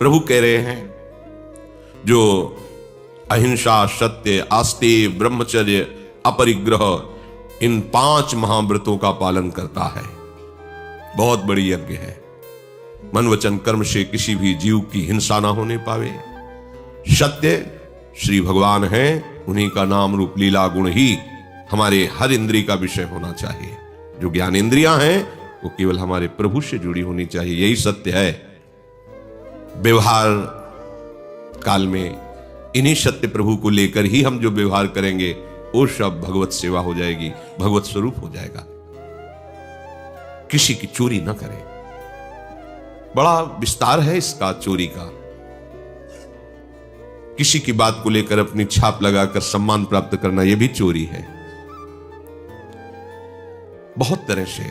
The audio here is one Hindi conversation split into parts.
प्रभु कह रहे हैं जो अहिंसा, सत्य, आस्तेय, ब्रह्मचर्य, अपरिग्रह, इन 5 महाव्रतों का पालन करता है, बहुत बड़ी यज्ञ है। मन वचन कर्म से किसी भी जीव की हिंसा ना होने पावे। सत्य श्री भगवान हैं, उन्हीं का नाम रूप लीला गुण ही हमारे हर इंद्रिय का विषय होना चाहिए। जो ज्ञान इंद्रियां हैं वो केवल हमारे प्रभु से जुड़ी होनी चाहिए, यही सत्य है। व्यवहार काल में इन्हीं सत्य प्रभु को लेकर ही हम जो व्यवहार करेंगे वो सब भगवत सेवा हो जाएगी, भगवत स्वरूप हो जाएगा। किसी की चोरी न करें, बड़ा विस्तार है इसका चोरी का। किसी की बात को लेकर अपनी छाप लगाकर सम्मान प्राप्त करना यह भी चोरी है। बहुत तरह से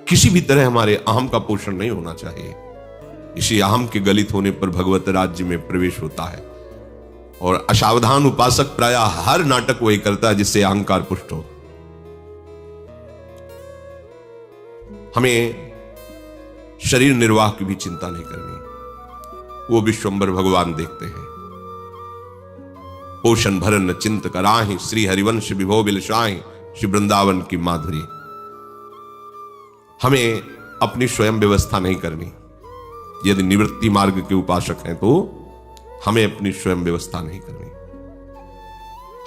किसी भी तरह हमारे अहम का पोषण नहीं होना चाहिए। इसी अहम के गलित होने पर भगवत राज्य में प्रवेश होता है। और असावधान उपासक प्रायः हर नाटक वही करता है जिससे अहंकार पुष्ट हो। हमें शरीर निर्वाह की भी चिंता नहीं करनी, वो विश्वंभर भगवान देखते हैं। पोषण भरन चिंत कराहि, श्री हरिवंश विभो बिलसाहि, श्री वृंदावन की माधुरी। हमें अपनी स्वयं व्यवस्था नहीं करनी। यदि निवृत्ति मार्ग के उपासक हैं तो हमें अपनी स्वयं व्यवस्था नहीं करनी।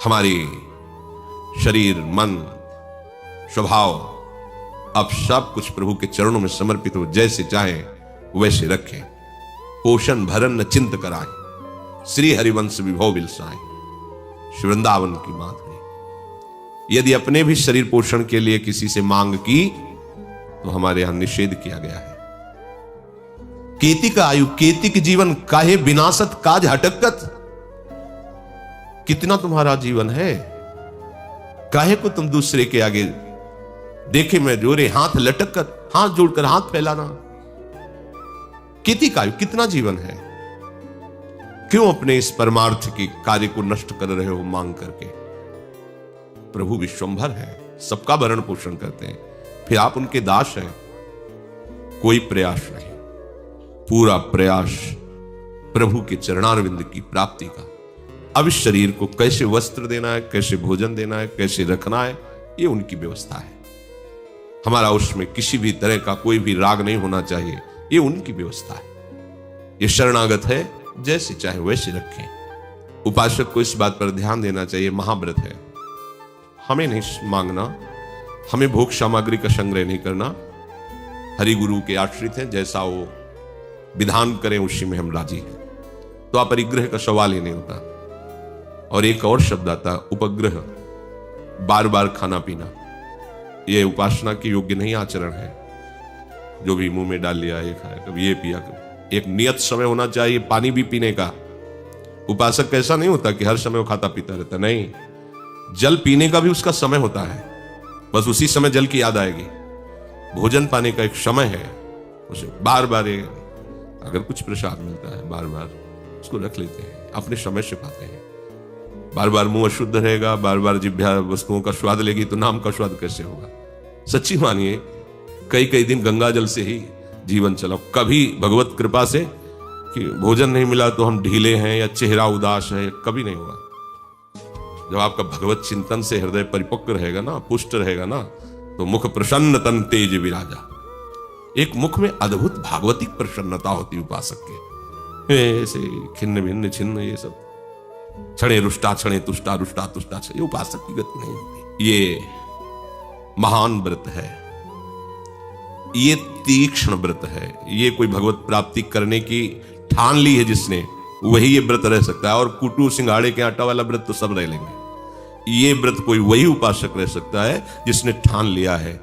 हमारी शरीर, मन, स्वभाव अब सब कुछ प्रभु के चरणों में समर्पित हो, जैसे चाहे वैसे रखें। पोषण भरन चिंत कराए, श्री हरिवंश विभो बिलसाए, श्री वृंदावन की माधुरी। यदि अपने भी शरीर पोषण के लिए किसी से मांग की तो हमारे यहां निषेध किया गया है। केतिक आयु केतिक जीवन, काहे विनाशत काज हटकत। कितना तुम्हारा जीवन है, काहे को तुम दूसरे के आगे देखे मैं जोरे हाथ लटक कर, हाथ जोड़कर हाथ फैलाना। केतिक आयु, कितना जीवन है, क्यों अपने इस परमार्थ के कार्य को नष्ट कर रहे हो मांग करके। प्रभु विश्वंभर है, सबका भरण पोषण करते हैं, फिर आप उनके दास हैं। कोई प्रयास नहीं, पूरा प्रयास प्रभु के चरणारविंद की प्राप्ति का। अब इस शरीर को कैसे वस्त्र देना है, कैसे भोजन देना है, कैसे रखना है, ये उनकी व्यवस्था है। हमारा उसमें किसी भी तरह का कोई भी राग नहीं होना चाहिए, ये उनकी व्यवस्था है। ये शरणागत है, जैसे चाहे वैसे रखें। उपासक को इस बात पर ध्यान देना चाहिए, महाव्रत है, हमें नहीं मांगना, हमें भोग सामग्री का संग्रह नहीं करना। हरि गुरु के आश्रित हैं, जैसा वो विधान करें उसी में हम राजी हैं। तो अपरिग्रह का सवाल ही नहीं होता। और एक और शब्द आता है उपग्रह, बार बार खाना पीना। ये उपासना के योग्य नहीं आचरण है। जो भी मुंह में डाल लिया, ये खाया, कभी ये पिया, कभी। एक नियत समय होना चाहिए पानी भी पीने का। उपासक ऐसा नहीं होता कि हर समय वो खाता पीता रहता, नहीं। जल पीने का भी उसका समय होता है, बस उसी समय जल की याद आएगी। भोजन पाने का एक समय है, उसे बार बार, अगर कुछ प्रसाद मिलता है बार बार उसको रख लेते हैं, अपने समय से पाते हैं। बार बार मुंह अशुद्ध रहेगा, बार बार जिह्वा वस्तुओं का स्वाद लेगी तो नाम का स्वाद कैसे होगा। सच्ची मानिए, कई कई दिन गंगा जल से ही जीवन चलाओ। कभी भगवत कृपा से कि भोजन नहीं मिला तो हम ढीले हैं या चेहरा उदास है, कभी नहीं हुआ। जब आपका भगवत चिंतन से हृदय परिपक्व रहेगा ना, पुष्ट रहेगा ना, तो मुख प्रसन्न तन तेज विराजा। एक मुख में अद्भुत भागवतिक प्रसन्नता होती उपासक के। ऐसे खिन्न भिन्न छिन्न, ये सब क्षणे रुष्टा क्षणे तुष्टा, रुष्टा तुष्टा, ये उपासक की गति नहीं होती। ये महान व्रत है, ये तीक्ष्ण व्रत है। ये कोई भगवत प्राप्ति करने की ठान ली है जिसने, वही ये व्रत रह सकता है। और कुटू सिंगाड़े के आटा वाला व्रत तो सब रह लेंगे। ये व्रत कोई वही उपासक रह सकता है जिसने ठान लिया है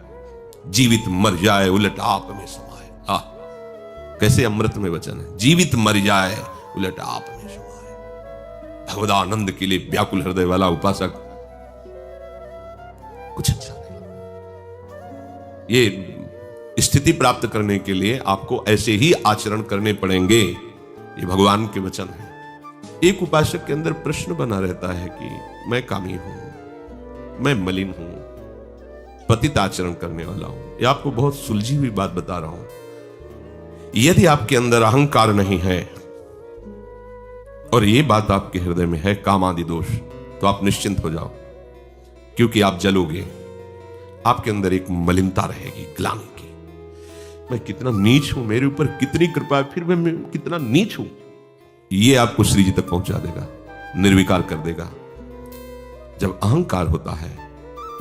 जीवित मर जाए उलट आप में समाए। कैसे अमृत में वचन है, जीवित मर जाए उलट आप में समाए। भगवदानंद के लिए व्याकुल हृदय वाला उपासक कुछ अच्छा नहीं। ये स्थिति प्राप्त करने के लिए आपको ऐसे ही आचरण करने पड़ेंगे, ये भगवान के वचन है। एक उपासक के अंदर प्रश्न बना रहता है कि मैं कामी हूं, मैं मलिन हूं, पतित आचरण करने वाला हूं। यह आपको बहुत सुलझी हुई बात बता रहा हूं। यदि आपके अंदर अहंकार नहीं है, और ये बात आपके हृदय में है, काम आदि दोष, तो आप निश्चिंत हो जाओ, क्योंकि आप जलोगे। आपके अंदर एक मलिनता रहेगी, ग्लानि की। मैं कितना नीच हूं, मेरे ऊपर कितनी कृपा है, फिर मैं कितना नीच हूं। ये आपको श्री जी तक पहुंचा देगा, निर्विकार कर देगा। जब अहंकार होता है,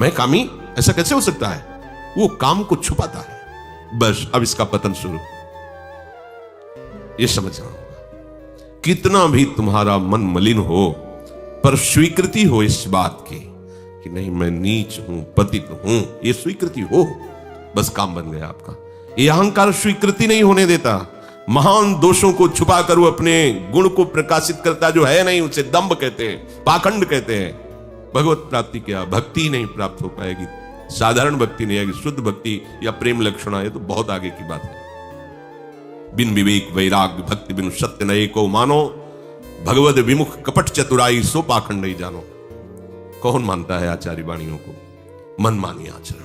मैं कामी, ऐसा कैसे हो सकता है, वो काम को छुपाता है। बस अब इसका पतन शुरू। ये समझना होगा। कितना भी तुम्हारा मन मलिन हो, पर स्वीकृति हो इस बात की कि नहीं, मैं नीच हूं, पतित हूं, ये स्वीकृति हो, बस काम बन गया आपका। ये अहंकार स्वीकृति नहीं होने देता। महान दोषों को छुपा कर वो अपने गुण को प्रकाशित करता जो है नहीं, उसे दंभ कहते हैं, पाखंड कहते हैं। भगवत प्राप्ति क्या, भक्ति नहीं प्राप्त हो पाएगी, साधारण भक्ति नहीं आएगी, शुद्ध भक्ति या प्रेम लक्षणा, ये तो बहुत आगे की बात है। बिन विवेक वैराग्य भक्ति बिन सत्य नये को मानो, भगवद विमुख कपट चतुराई सो पाखंड नहीं जानो। कौन मानता है आचार्य वाणियों को? मनमानी आचरण।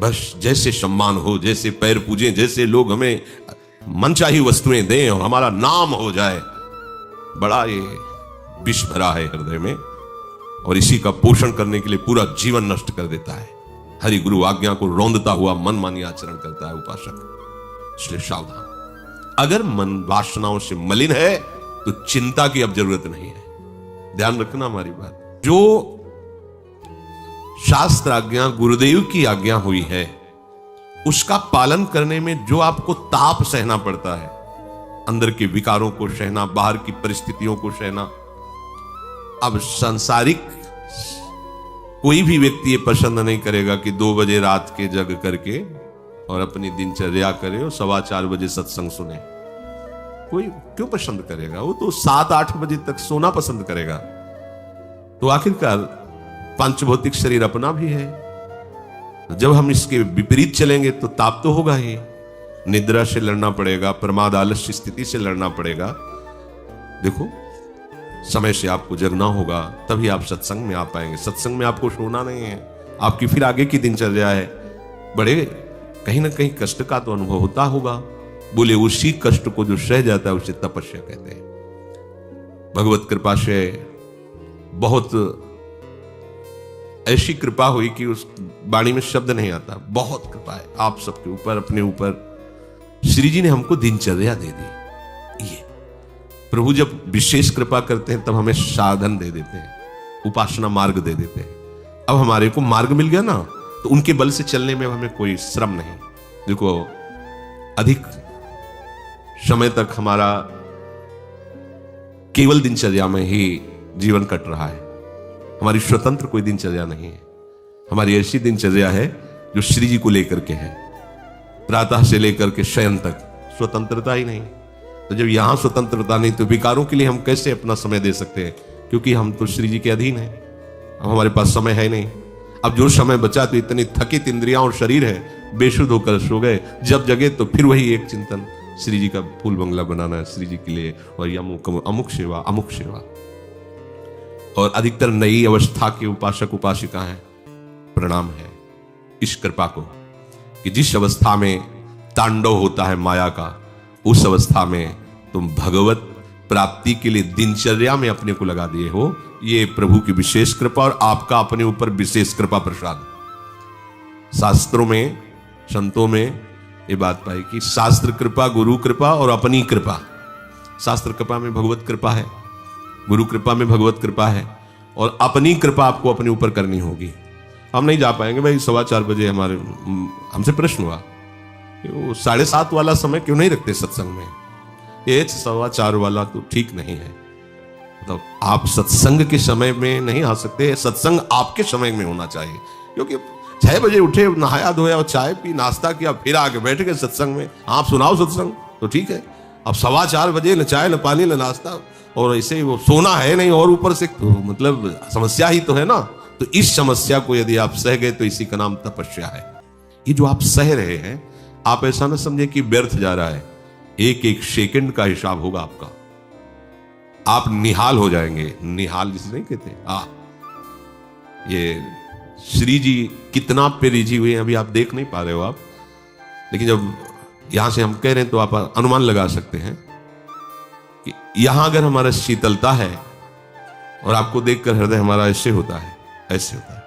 बस जैसे सम्मान हो, जैसे पैर पूजे, जैसे लोग हमें मनचाही वस्तुएं दें और हमारा नाम हो जाए, बड़ा ये विष भरा है हृदय में, और इसी का पोषण करने के लिए पूरा जीवन नष्ट कर देता है। हरि गुरु आज्ञा को रौंदता हुआ मनमानी आचरण करता है उपासक। इसलिए सावधान। अगर मन वासनाओं से मलिन है तो चिंता की अब जरूरत नहीं है। ध्यान रखना हमारी बात। जो शास्त्र आज्ञा, गुरुदेव की आज्ञा हुई है, उसका पालन करने में जो आपको ताप सहना पड़ता है, अंदर के विकारों को सहना, बाहर की परिस्थितियों को सहना, अब सांसारिक कोई भी व्यक्ति ये पसंद नहीं करेगा कि 2 बजे रात के जग करके और अपनी दिनचर्या करे और 4:15 बजे सत्संग सुने। कोई क्यों पसंद करेगा? वो तो 7-8 बजे तक सोना पसंद करेगा। तो आखिरकार पंचभौतिक शरीर अपना भी है। जब हम इसके विपरीत चलेंगे तो ताप तो होगा ही। निद्रा से लड़ना पड़ेगा, प्रमाद आलस्य स्थिति से लड़ना पड़ेगा। देखो, समय से आपको जगना होगा, तभी आप सत्संग में आ पाएंगे। सत्संग में आपको सोना नहीं है, आपकी फिर आगे की दिनचर्या है। बड़े कहीं ना कहीं कष्ट का तो अनुभव होता होगा। बोले उसी कष्ट को जो सह जाता है उसे तपस्या कहते हैं। भगवत कृपा से बहुत ऐसी कृपा हुई कि उस वाणी में शब्द नहीं आता। बहुत कृपा है आप सबके ऊपर, अपने ऊपर। श्री जी ने हमको दिनचर्या दे दी। ये प्रभु जब विशेष कृपा करते हैं तब हमें साधन दे देते हैं, उपासना मार्ग दे देते हैं। अब हमारे को मार्ग मिल गया ना, तो उनके बल से चलने में हमें कोई श्रम नहीं। देखो, अधिक समय तक हमारा केवल दिनचर्या में ही जीवन कट रहा है। हमारी स्वतंत्र कोई दिनचर्या नहीं है। हमारी ऐसी दिनचर्या है जो श्री जी को लेकर के है। प्रातः से लेकर के शयन तक स्वतंत्रता ही नहीं। तो जब यहां स्वतंत्रता नहीं तो विकारों के लिए हम कैसे अपना समय दे सकते हैं? क्योंकि हम तो श्री जी के अधीन हैं। अब हमारे पास समय है नहीं। अब जो समय बचा तो इतनी थकित इंद्रियां और शरीर है, बेशुद्ध होकर सो गए। जब जगे तो फिर वही एक चिंतन, श्री जी का फूल बंगला बनाना है श्री जी के लिए, और ये अमुक सेवा, अमुक सेवा। और अधिकतर नई अवस्था के उपासक उपासिका हैं। प्रणाम है इस कृपा को कि जिस अवस्था में तांडव होता है माया का, उस अवस्था में तुम भगवत प्राप्ति के लिए दिनचर्या में अपने को लगा दिए हो। ये प्रभु की विशेष कृपा और आपका अपने ऊपर विशेष कृपा प्रसाद। शास्त्रों में, संतों में ये बात पाई कि शास्त्र कृपा, गुरु कृपा और अपनी कृपा। शास्त्र कृपा में भगवत कृपा है, गुरु कृपा में भगवत कृपा है, और अपनी कृपा आपको अपने ऊपर करनी होगी। हम नहीं जा पाएंगे भाई। 4:15 बजे हमसे प्रश्न हुआ, वो 7:30 वाला समय क्यों नहीं रखते सत्संग में? ये 4:15 वाला तो ठीक नहीं है। तो आप सत्संग के समय में नहीं आ सकते, सत्संग आपके समय में होना चाहिए। क्योंकि 6 बजे उठे, नहाया धोया और चाय पी, नाश्ता किया, फिर आके बैठ गए सत्संग में। आप सुनाओ सत्संग तो ठीक है। अब 4:15 बजे न चाय न पानी न नाश्ता, और ऐसे वो सोना है नहीं, और ऊपर से तो मतलब समस्या ही तो है ना। तो इस समस्या को यदि आप सह गए तो इसी का नाम तपस्या है। ये जो आप सह रहे हैं, आप ऐसा ना समझे कि व्यर्थ जा रहा है। एक एक सेकंड का हिसाब होगा आपका। आप निहाल हो जाएंगे। निहाल जिसे नहीं कहते, ये श्री जी कितना पे रिझी हुए हैं अभी आप देख नहीं पा रहे हो आप, लेकिन जब यहां से हम कह रहे हैं तो आप अनुमान लगा सकते हैं। कि यहां अगर हमारा शीतलता है और आपको देखकर हृदय हमारा ऐसे होता है, ऐसे होता है,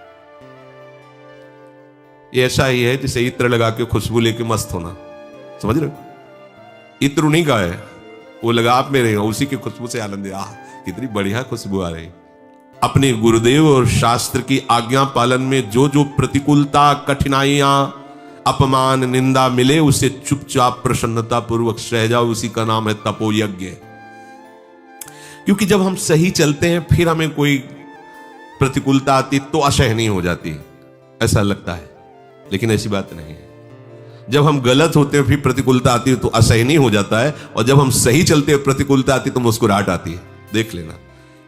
ये ऐसा ही है जैसे इत्र लगा के खुशबू लेके मस्त होना। समझ रहे हो? इत्र उन्हीं का है, वो लगा आप में रहेगा, उसी की खुशबू से आनंद। कितनी बढ़िया खुशबू आ रही। अपने गुरुदेव और शास्त्र की आज्ञा पालन में जो जो प्रतिकूलता, कठिनाइयां, अपमान, निंदा मिले, उसे चुपचाप प्रसन्नता पूर्वक सह जाओ। उसी का नाम है तपोयज्ञ। क्योंकि जब हम सही चलते हैं फिर हमें कोई प्रतिकूलता आती तो असहनीय हो जाती है, ऐसा लगता है, लेकिन ऐसी बात नहीं है। जब हम गलत होते हैं फिर प्रतिकूलता आती है तो असहनीय हो जाता है, और जब हम सही चलते हैं प्रतिकूलता आती है तो मुस्कुराहट आती है। देख लेना,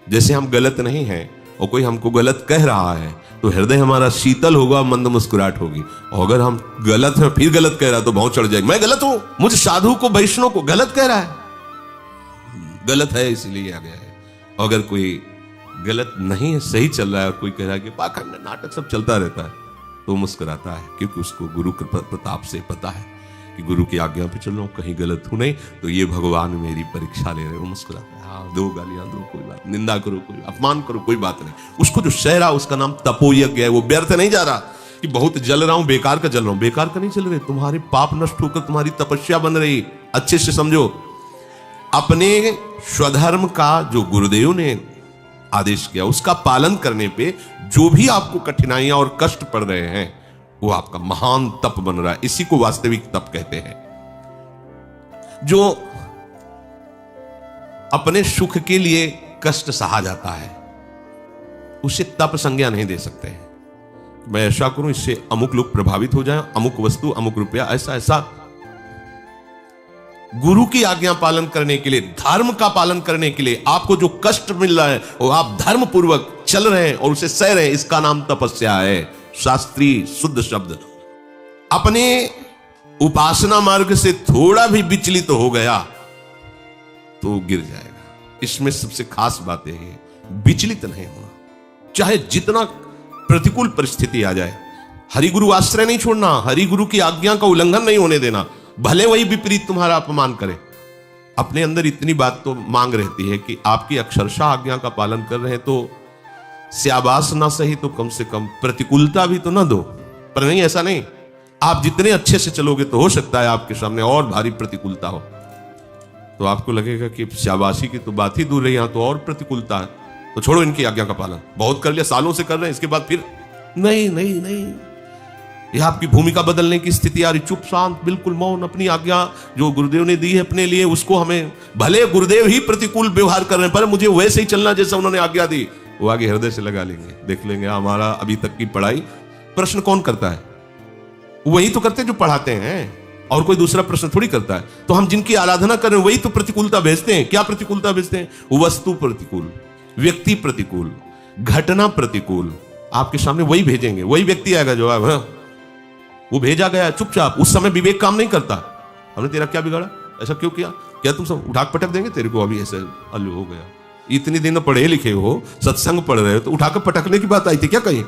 जैसे हम गलत नहीं हैं और कोई हमको गलत कह रहा है तो हृदय हमारा शीतल होगा, मंद मुस्कुराहट होगी। और अगर हम गलत हैं फिर गलत कह रहा है तो भाव चढ़ जाएगी, मैं गलत हूं, मुझे साधु को, वैष्णव को गलत कह रहा है, गलत है इसीलिए आ गया है। और अगर कोई गलत नहीं है, सही चल रहा है, और कोई कह रहा है कि पाखंड नाटक सब चलता रहता है, तो मुस्कुराता है, क्योंकि उसको गुरु कृपा प्रताप से पता है कि गुरु की आज्ञा पे चल रहा हूं, कहीं गलत हूं नहीं, तो ये भगवान मेरी परीक्षा ले रहे हो। मुस्कुराता है, हाँ, दो गालियां दो, कोई बात, निंदा करो, कोई अपमान करो, कोई बात नहीं। उसको जो सह रहा उसका नाम तपोयज्ञ है। वो व्यर्थ नहीं जा रहा कि बहुत जल रहा हूं, बेकार का जल रहा हूं, बेकार का नहीं चल रहे, तुम्हारे पाप नष्ट होकर तुम्हारी तपस्या बन रही। अच्छे से समझो, अपने स्वधर्म का जो गुरुदेव ने आदेश किया उसका पालन करने पे जो भी आपको कठिनाइयां और कष्ट पड़ रहे हैं वो आपका महान तप बन रहा है। इसी को वास्तविक तप कहते हैं। जो अपने सुख के लिए कष्ट सहा जाता है उसे तप संज्ञा नहीं दे सकते हैं। मैं ऐसा करूं इससे अमुक लोग प्रभावित हो जाएं, अमुक वस्तु, अमुक रुपया, ऐसा ऐसा। गुरु की आज्ञा पालन करने के लिए, धर्म का पालन करने के लिए आपको जो कष्ट मिल रहा है वो आप धर्म पूर्वक चल रहे हैं और उसे सह रहे हैं, इसका नाम तपस्या है। शास्त्रीय शुद्ध शब्द। अपने उपासना मार्ग से थोड़ा भी विचलित हो गया तो गिर जाएगा। इसमें सबसे खास बात यह है, विचलित नहीं होना, चाहे जितना प्रतिकूल परिस्थिति आ जाए। हरिगुरु आश्रय नहीं छोड़ना, हरिगुरु की आज्ञा का उल्लंघन नहीं होने देना, भले वही विपरीत तुम्हारा अपमान करे। अपने अंदर इतनी बात तो मांग रहती है कि आपकी अक्षरशः आज्ञा का पालन कर रहे हैं तो स्याबास ना सही तो कम से कम प्रतिकूलता भी तो ना दो। पर नहीं, ऐसा नहीं। आप जितने अच्छे से चलोगे तो हो सकता है आपके सामने और भारी प्रतिकूलता हो, तो आपको लगेगा कि शाबाशी की तो बात ही दूर रही, यहां तो और प्रतिकूलता है, तो छोड़ो इनकी आज्ञा का पालन। बहुत कर लिया, सालों से कर रहे हैं, इसके बाद फिर नहीं नहीं नहीं, यह आपकी भूमिका बदलने की स्थिति आ रही। चुप शांत, बिल्कुल मौन। अपनी आज्ञा जो गुरुदेव ने दी है अपने लिए, उसको हमें, भले गुरुदेव ही प्रतिकूल व्यवहार कर रहे हैं पर मुझे वैसे ही चलना जैसा उन्होंने आज्ञा दी, वो आगे हृदय से लगा लेंगे। देख लेंगे हमारा अभी तक की पढ़ाई प्रश्न कौन करता है? वही तो करते हैं जो पढ़ाते हैं, और कोई दूसरा प्रश्न थोड़ी करता है। तो हम जिनकी आराधना कर रहे हैं वही तो प्रतिकूलता भेजते हैं। क्या प्रतिकूलता भेजते हैं? वस्तु प्रतिकूल, व्यक्ति प्रतिकूल, घटना प्रतिकूल। आपके सामने वही भेजेंगे, वही व्यक्ति आएगा जो वो भेजा गया चुपचाप। उस समय विवेक काम नहीं करता, हमने तेरा क्या बिगाड़ा, ऐसा क्यों किया, क्या तुम सब उठा पटक देंगे तेरे को, अभी ऐसे अल्लू हो गया। इतनी दिन पढ़े लिखे हो, सत्संग पढ़ रहे हो, तो उठाकर पटकने की बात आई थी क्या कहीं?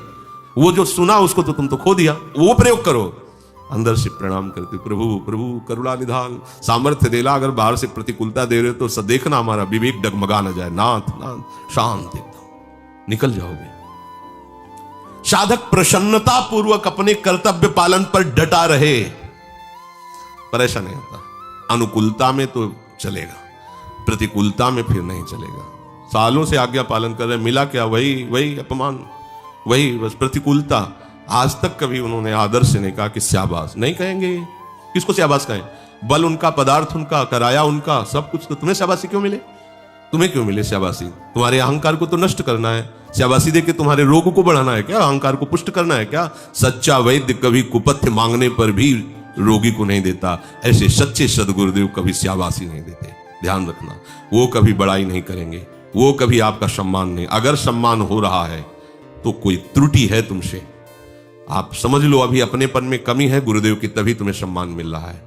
वो जो सुना उसको तो तुम तो खो दिया, वो प्रयोग करो। अंदर से प्रणाम करते, प्रभु प्रभु करुणा निधान, सामर्थ्य देला। अगर बाहर से प्रतिकूलता दे रहे हो तो देखना हमारा विवेक डगमगा न जाए। नाथ नाथ शांत एकदम निकल जाओगे। साधक प्रसन्नता पूर्वक अपने कर्तव्य पालन पर डटा रहे, पर ऐसा नहीं होता। अनुकूलता में तो चलेगा, प्रतिकूलता में फिर नहीं चलेगा। सालों से आज्ञा पालन कर रहे, मिला क्या? वही अपमान, वही बस प्रतिकूलता। आज तक कभी उन्होंने आदर से नहीं कहा कि शाबाश, नहीं कहेंगे। किसको शाबाश कहें? बल उनका, पदार्थ उनका, कराया उनका, सब कुछ। तो तुम्हें शाबाशी क्यों मिले? तुम्हें क्यों मिले शाबाशी? तुम्हारे अहंकार को तो नष्ट करना है। शाबाशी दे के तुम्हारे रोग को बढ़ाना है क्या? अहंकार को पुष्ट करना है क्या? सच्चा वैद्य कभी कुपथ्य मांगने पर भी रोगी को नहीं देता, ऐसे सच्चे सदगुरुदेव कभी शाबाशी नहीं देते। ध्यान रखना, वो कभी बड़ाई नहीं करेंगे, वो कभी आपका सम्मान नहीं। अगर सम्मान हो रहा है तो कोई त्रुटि है तुमसे, आप समझ लो अभी अपनेपन में कमी है गुरुदेव की, तभी तुम्हें सम्मान मिल रहा है।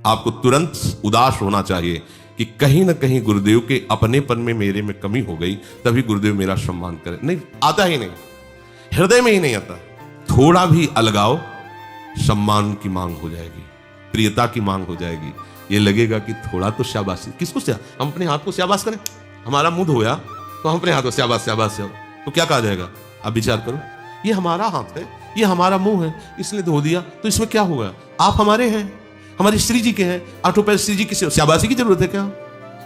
आपको तुरंत उदास होना चाहिए कि कहीं ना कहीं गुरुदेव के अपनेपन में मेरे में कमी हो गई, तभी गुरुदेव मेरा सम्मान करे। नहीं, आता ही नहीं, हृदय में ही नहीं आता। थोड़ा भी अलगाव सम्मान की मांग हो जाएगी। प्रियता की मांग हो जाएगी। ये लगेगा कि थोड़ा तो शाबाशी, किसको हम अपने हाथ को शाबाश करें, हमारा मुंह धोया तो हम अपने हाथ को शाबाश शाबाश, तो क्या कहा जाएगा? आप विचार करो, ये हमारा हाथ है, ये हमारा मुंह है, इसने धो दिया तो इसमें क्या होगा? आप हमारे हैं, हमारी श्री जी के हैं, आठों पैर श्री जी की शाबाशी की जरूरत है क्या?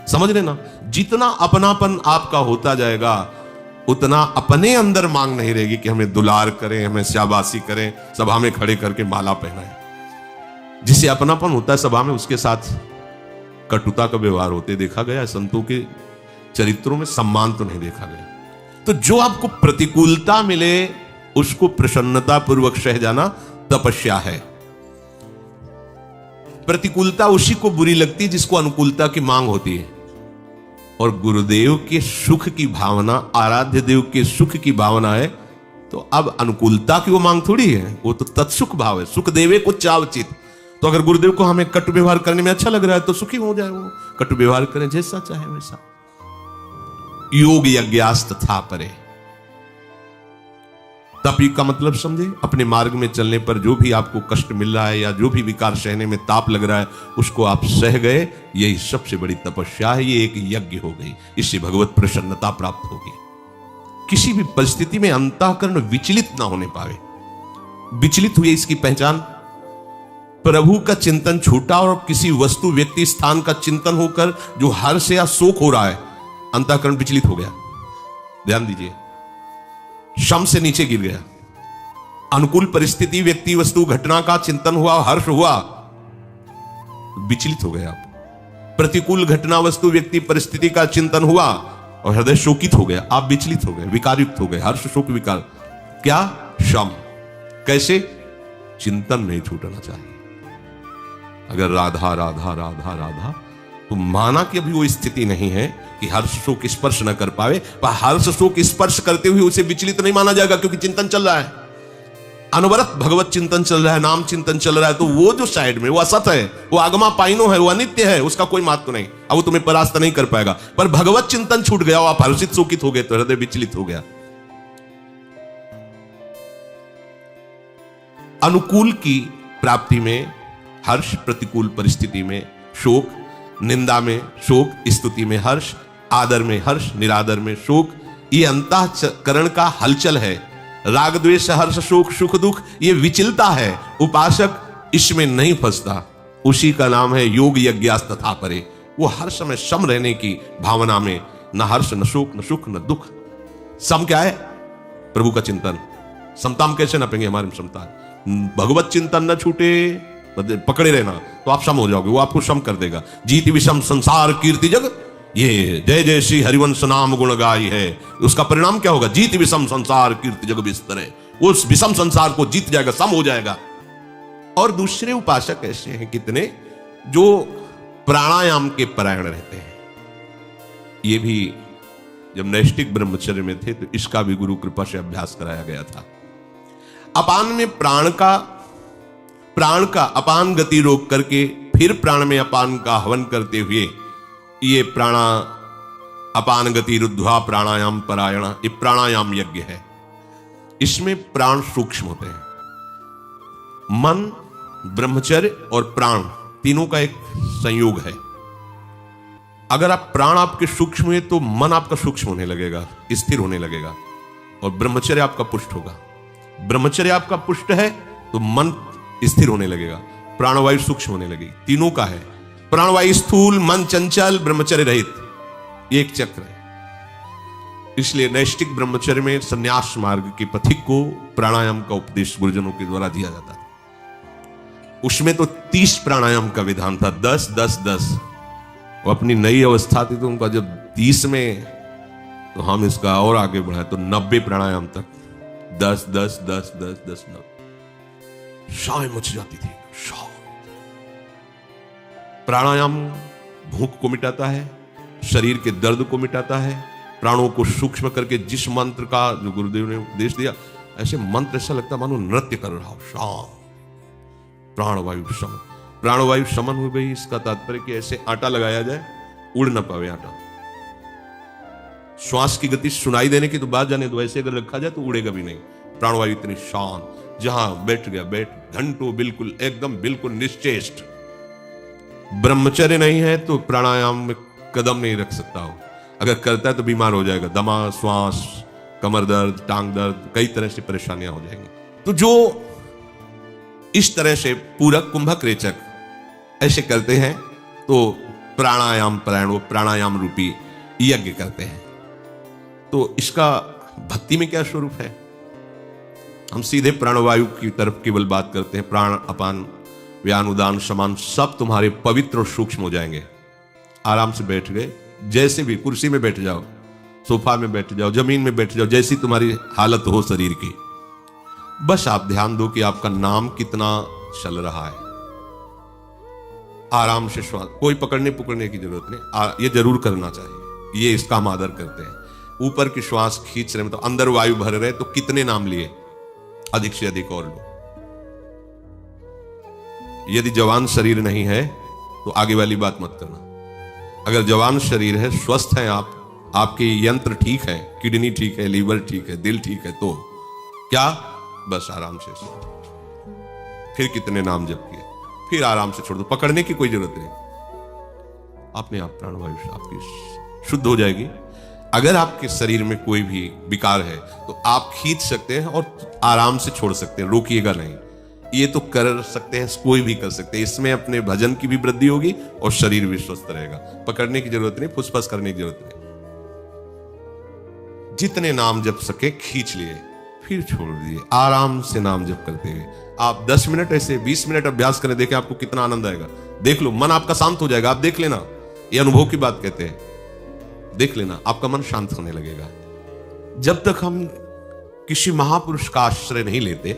समझ लेना, जितना अपनापन आपका होता जाएगा उतना अपने अंदर मांग नहीं रहेगी कि हमें दुलार करें, हमें शाबाशी करें, सभा में खड़े करके माला पहनाएं। जिसे अपनापन होता है सभा में, उसके साथ कटुता का व्यवहार होते देखा गया है। संतों के चरित्रों में सम्मान तो नहीं देखा गया। तो जो आपको प्रतिकूलता मिले उसको प्रसन्नता पूर्वक सह जाना तपस्या है। प्रतिकूलता उसी को बुरी लगती है जिसको अनुकूलता की मांग होती है। और गुरुदेव के सुख की भावना, आराध्य देव के सुख की भावना है, तो अब अनुकूलता की वो मांग थोड़ी है, वो तो तत्सुख भाव है। सुख देवे को चावचित। तो अगर गुरुदेव को हमें कटु व्यवहार करने में अच्छा लग रहा है तो सुखी हो जाए, वो कटु व्यवहार करें, जैसा चाहे वैसा। योग यज्ञास तथा परे। तपी का मतलब समझे, अपने मार्ग में चलने पर जो भी आपको कष्ट मिल रहा है या जो भी विकार सहने में ताप लग रहा है उसको आप सह गए, यही सबसे बड़ी तपस्या है। ये एक यज्ञ हो गई, इससे भगवत प्रसन्नता प्राप्त होगी। किसी भी परिस्थिति में अंतःकरण विचलित ना होने पावे। विचलित हुए इसकी पहचान, प्रभु का चिंतन छूटा और किसी वस्तु व्यक्ति स्थान का चिंतन होकर जो हर्ष या शोक हो रहा है, अंतःकरण विचलित हो गया। ध्यान दीजिए, शम से नीचे गिर गया। अनुकूल परिस्थिति व्यक्ति वस्तु घटना का चिंतन हुआ, हर्ष हुआ, विचलित हो गए आप। प्रतिकूल घटना वस्तु व्यक्ति परिस्थिति का चिंतन हुआ और हृदय शोकित हो गया, आप विचलित हो गए, विकारयुक्त हो गए, हर्ष शोक विकार। क्या? शम। कैसे? चिंतन नहीं छूटना चाहिए। अगर राधा राधा राधा राधा, तो माना कि अभी वो स्थिति नहीं है कि हर्ष शोक स्पर्श न कर पावे, पर हर्ष शोक स्पर्श करते हुए उसे विचलित नहीं माना जाएगा, क्योंकि चिंतन चल रहा है, अनवरत भगवत चिंतन चल रहा है, नाम चिंतन चल रहा है। तो वो जो साइड में वो असत है, वो आगमा पाइनो है, वो अनित्य है, उसका कोई महत्व नहीं, अब वो तुम्हें परास्त नहीं कर पाएगा। पर भगवत चिंतन छूट गया, आप हर्षित शोकित हो गए तो हृदय विचलित हो गया। अनुकूल की प्राप्ति में हर्ष, प्रतिकूल परिस्थिति में शोक, निंदा में शोक, स्तुति में हर्ष, आदर में हर्ष, निरादर में शोक, ये अंतःकरण का हलचल है। राग द्वेष हर्ष शोक सुख दुख ये विचलता है। उपासक इसमें नहीं फंसता, उसी का नाम है योग यज्ञास तथा परे। वो हर समय सम रहने की भावना में, न हर्ष न शोक न सुख न दुख। सम क्या है? प्रभु का चिंतन। समता हम कैसे नापेंगे? हमारे में समता है, भगवत चिंतन न छूटे, पकड़े रहना, तो आप सम हो जाओगे, वो आपको सम कर देगा। जीत विषम संसार कीर्ति जग, ये जय जय श्री हरिवंश नाम गुण गाई है, उसका परिणाम क्या होगा? जीत विषम संसार कीर्ति जग बिस्तरे। उस विषम संसार को जीत जाएगा, सम हो जाएगा। और दूसरे उपासक ऐसे हैं कितने जो प्राणायाम के परायण रहते हैं। ये भी जब नैष्ठिक ब्रह्मचर्य में थे तो इसका भी गुरु कृपा से अभ्यास कराया गया था। अपान में प्राण का अपान गति रोक करके फिर प्राण में अपान का हवन करते हुए, ये प्राणा अपान गति रुद्ध्वा प्राणायाम परायण, ये प्राणायाम यज्ञ है। इसमें प्राण सूक्ष्म होते हैं। मन, ब्रह्मचर्य और प्राण तीनों का एक संयोग है। अगर आप प्राण आपके सूक्ष्म है तो मन आपका सूक्ष्म होने लगेगा, स्थिर होने लगेगा, और ब्रह्मचर्य आपका पुष्ट होगा। ब्रह्मचर्य आपका पुष्ट है तो मन स्थिर होने लगेगा, प्राणवायु सूक्ष्म होने लगेगी। तीनों का है, प्राणवायु स्थूल, मन चंचल, ब्रह्मचर्य रहित, ये एक चक्र है। इसलिए नैष्ठिक ब्रह्मचर्य में संन्यास मार्ग के पथिक को प्राणायाम का उपदेश गुरुजनों के द्वारा दिया जाता था। उसमें तो 30 प्राणायाम का विधान था, 10 10 10। वो अपनी नई अवस्था थी तो उनका जब 30 में, तो हम इसका और आगे बढ़ाए तो 90 प्राणायाम तक, 10 10 10 10 10 9। शाय मच जाती थी। प्राणायाम भूख को मिटाता है, शरीर के दर्द को मिटाता है, प्राणों को सूक्ष्म करके जिस मंत्र का जो गुरुदेव ने उपदेश दिया, ऐसे मंत्र ऐसा लगता मानो नृत्य कर रहा हो। शाम प्राणवायु शमन, प्राणवायु शमन हो गई। इसका तात्पर्य कि ऐसे आटा लगाया जाए, उड़ ना पावे आटा। श्वास की गति सुनाई देने की तो बात जाने दो, ऐसे अगर रखा जाए तो उड़ेगा भी नहीं। प्राणवायु इतनी शांत, जहां बैठ गया बैठ, घंटों बिल्कुल एकदम बिल्कुल निश्चेष्ट, ब्रह्मचर्य नहीं है तो प्राणायाम में कदम नहीं रख सकता हो, अगर करता है तो बीमार हो जाएगा, दमा, श्वास, कमर दर्द, टांग दर्द, कई तरह से परेशानियां हो जाएंगी। तो जो इस तरह से पूरक कुंभक रेचक ऐसे करते हैं तो प्राणायाम परायण, वो प्राणायाम रूपी यज्ञ करते हैं। तो इसका भक्ति में क्या स्वरूप है? हम सीधे प्राणवायु की तरफ केवल बात करते हैं। प्राण, अपान, व्यान, उदान, समान सब तुम्हारे पवित्र और सूक्ष्म हो जाएंगे। आराम से बैठ गए, जैसे भी कुर्सी में बैठ जाओ, सोफा में बैठ जाओ, जमीन में बैठ जाओ, जैसी तुम्हारी हालत हो शरीर की, बस आप ध्यान दो कि आपका नाम कितना चल रहा है। आराम से श्वास, कोई पकड़ने पकड़ने की जरूरत नहीं, ये जरूर करना चाहिए, ये इसका हम आदर करते हैं। ऊपर की श्वास खींच रहे, मतलब अंदर वायु भर रहे, तो कितने नाम लिए? अधिक से अधिक और लो। यदि जवान शरीर नहीं है तो आगे वाली बात मत करना। अगर जवान शरीर है, स्वस्थ हैं आप, आपके यंत्र ठीक है, किडनी ठीक है, लीवर ठीक है, दिल ठीक है, तो क्या बस आराम से फिर कितने नाम जप किए, फिर आराम से छोड़ दो, पकड़ने की कोई जरूरत नहीं, अपने आप प्राणवायु आपकी शुद्ध हो जाएगी। अगर आपके शरीर में कोई भी विकार है तो आप खींच सकते हैं और आराम से छोड़ सकते हैं, रोकिएगा नहीं। ये तो कर सकते हैं, कोई भी कर सकते हैं। इसमें अपने भजन की भी वृद्धि होगी और शरीर भी स्वस्थ रहेगा। पकड़ने की जरूरत नहीं, फुसफस करने की जरूरत नहीं। जितने नाम जप सके खींच लिए, फिर छोड़ दिए, आराम से नाम जप करते हुए आप 10 मिनट ऐसे 20 मिनट अभ्यास करें, देखें आपको कितना आनंद आएगा। देख लो, मन आपका शांत हो जाएगा। आप देख लेना, ये अनुभव की बात कहते हैं, देख लेना आपका मन शांत होने लगेगा। जब तक हम किसी महापुरुष का आश्रय नहीं लेते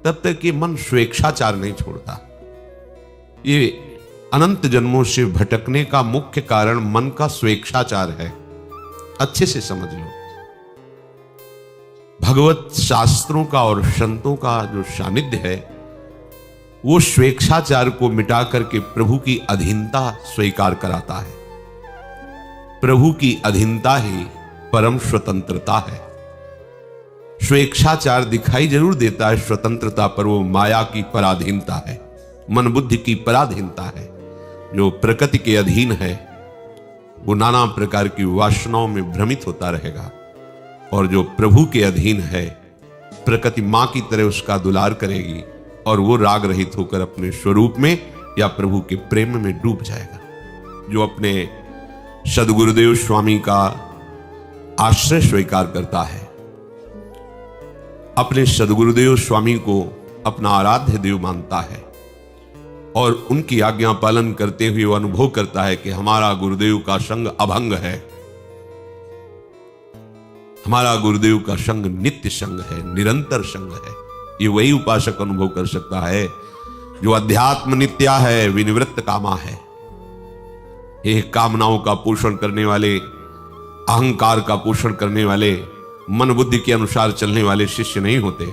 तब तक ये मन स्वेच्छाचार नहीं छोड़ता। ये अनंत जन्मों से भटकने का मुख्य कारण मन का स्वेच्छाचार है। अच्छे से समझ लो, भगवत शास्त्रों का और संतों का जो सानिध्य है वो स्वेच्छाचार को मिटा करके प्रभु की अधीनता स्वीकार कराता है। प्रभु की अधीनता ही परम स्वतंत्रता है। स्वेच्छाचार दिखाई जरूर देता है स्वतंत्रता पर, वो माया की पराधीनता है, मन बुद्धि की पराधीनता है। जो प्रकृति के अधीन है वो नाना प्रकार की वासनाओं में भ्रमित होता रहेगा, और जो प्रभु के अधीन है प्रकृति मां की तरह उसका दुलार करेगी और वो राग रहित होकर अपने स्वरूप में या प्रभु के प्रेम में डूब जाएगा। जो अपने सद्गुरुदेव स्वामी का आश्रय स्वीकार करता है, अपने सद्गुरुदेव स्वामी को अपना आराध्य देव मानता है और उनकी आज्ञा पालन करते हुए वो अनुभव करता है कि हमारा गुरुदेव का संग अभंग है, हमारा गुरुदेव का संग नित्य संग है, निरंतर संग है। ये वही उपासक अनुभव कर सकता है जो अध्यात्म नित्या है, विनिवृत्त कामा है। ये कामनाओं का पोषण करने वाले, अहंकार का पोषण करने वाले, मन बुद्धि के अनुसार चलने वाले शिष्य नहीं होते।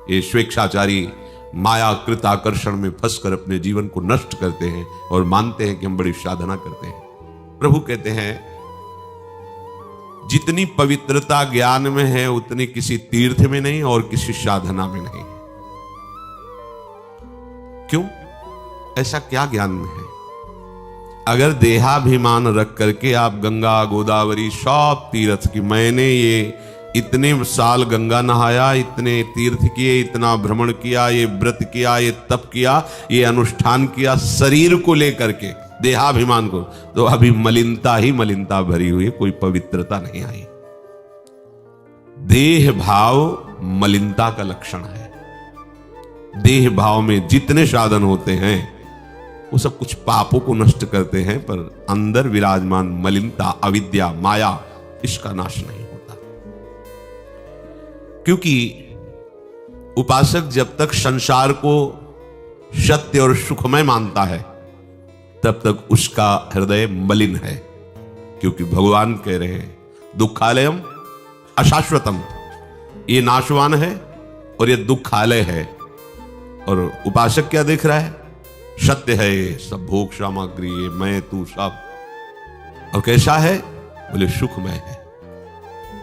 ये स्वेच्छाचारी मायाकृत आकर्षण में फंसकर अपने जीवन को नष्ट करते हैं और मानते हैं कि हम बड़ी साधना करते हैं। प्रभु कहते हैं जितनी पवित्रता ज्ञान में है उतनी किसी तीर्थ में नहीं और किसी साधना में नहीं। क्यों? ऐसा क्या ज्ञान में है? अगर देहाभिमान रख करके आप गंगा गोदावरी सब तीर्थ की, मैंने ये इतने साल गंगा नहाया, इतने तीर्थ किए, इतना भ्रमण किया, ये व्रत किया, ये तप किया, ये अनुष्ठान किया, शरीर को लेकर के, देहाभिमान को, तो अभी मलिनता ही मलिनता भरी हुई, कोई पवित्रता नहीं आई। देह भाव मलिनता का लक्षण है। देह भाव में जितने साधन होते हैं वो सब कुछ पापों को नष्ट करते हैं, पर अंदर विराजमान मलिनता, अविद्या, माया, इसका नाश नहीं होता। क्योंकि उपासक जब तक संसार को सत्य और सुखमय मानता है तब तक उसका हृदय मलिन है। क्योंकि भगवान कह रहे हैं दुखालयम अशाश्वतम, ये नाशवान है और ये दुखालय है। और उपासक क्या देख रहा है? सत्य है ये सब, भोग सामग्री, ये मैं तू सब। और कैसा है? बोले सुखमय है।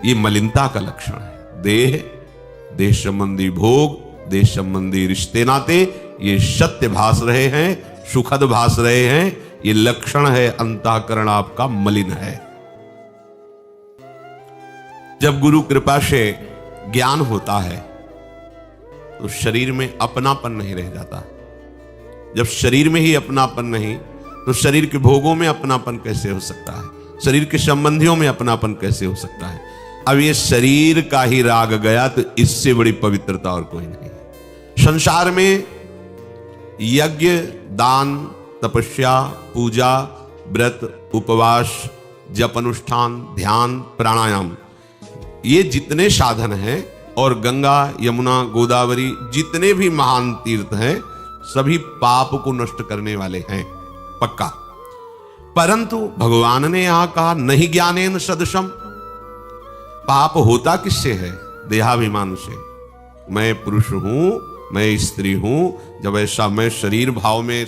ये मलिनता का लक्षण है। देह संबंधी भोग, देश संबंधी रिश्ते नाते, ये सत्य भास रहे हैं, सुखद भास रहे हैं, ये लक्षण है अंतःकरण आपका मलिन है। जब गुरु कृपा से ज्ञान होता है तो शरीर में अपनापन नहीं रह जाता। जब शरीर में ही अपनापन नहीं तो शरीर के भोगों में अपनापन कैसे हो सकता है, शरीर के संबंधियों में अपनापन कैसे हो सकता है। अब ये शरीर का ही राग गया तो इससे बड़ी पवित्रता और कोई नहीं है। संसार में यज्ञ, दान, तपस्या, पूजा, व्रत, उपवास, जप अनुष्ठान, ध्यान, प्राणायाम, ये जितने साधन हैं और गंगा, यमुना, गोदावरी जितने भी महान तीर्थ हैं सभी पाप को नष्ट करने वाले हैं, पक्का। परंतु भगवान ने यहां कहा नहीं ज्ञानेन सदृशम। पाप होता किससे है? देहाभिमान से। मैं पुरुष हूं, मैं स्त्री हूं। जब ऐसा मैं शरीर भाव में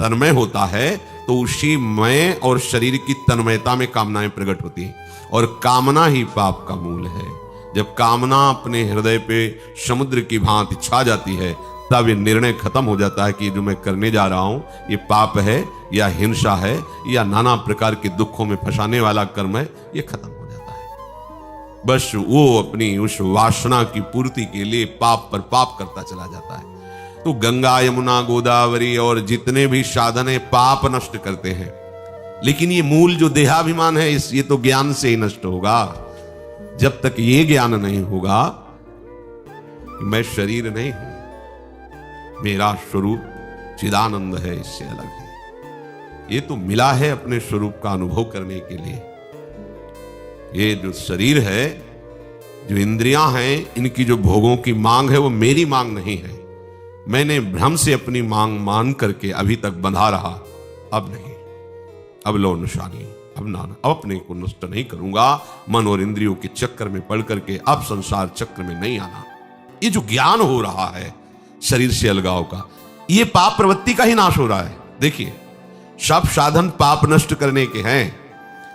तन्मय होता है तो उसी मैं और शरीर की तन्मयता में कामनाएं प्रकट होती हैं और कामना ही पाप का मूल है। जब कामना अपने हृदय पे समुद्र की भांति छा जाती है तब ये निर्णय खत्म हो जाता है कि जो मैं करने जा रहा हूं ये पाप है या हिंसा है या नाना प्रकार के दुखों में फंसाने वाला कर्म है, ये खत्म हो जाता है। बस वो अपनी उस वासना की पूर्ति के लिए पाप पर पाप करता चला जाता है। तो गंगा, यमुना, गोदावरी और जितने भी साधन है पाप नष्ट करते हैं, लेकिन ये मूल जो देहाभिमान है ये तो ज्ञान से ही नष्ट होगा। जब तक ये ज्ञान नहीं होगा कि मैं शरीर नहीं हूं, मेरा स्वरूप चिदानंद है, इससे अलग है। ये तो मिला है अपने स्वरूप का अनुभव करने के लिए। ये जो शरीर है, जो इंद्रियां हैं, इनकी जो भोगों की मांग है वो मेरी मांग नहीं है। मैंने भ्रम से अपनी मांग मान करके अभी तक बंधा रहा, अब नहीं, अब लो निशानी, अब अपने को नष्ट नहीं करूंगा। मन और इंद्रियों के चक्कर में पड़ करके अब संसार चक्र में नहीं आना। ये जो ज्ञान हो रहा है शरीर से अलगाव का, ये पाप प्रवृत्ति का ही नाश हो रहा है। देखिए, सब साधन पाप नष्ट करने के हैं,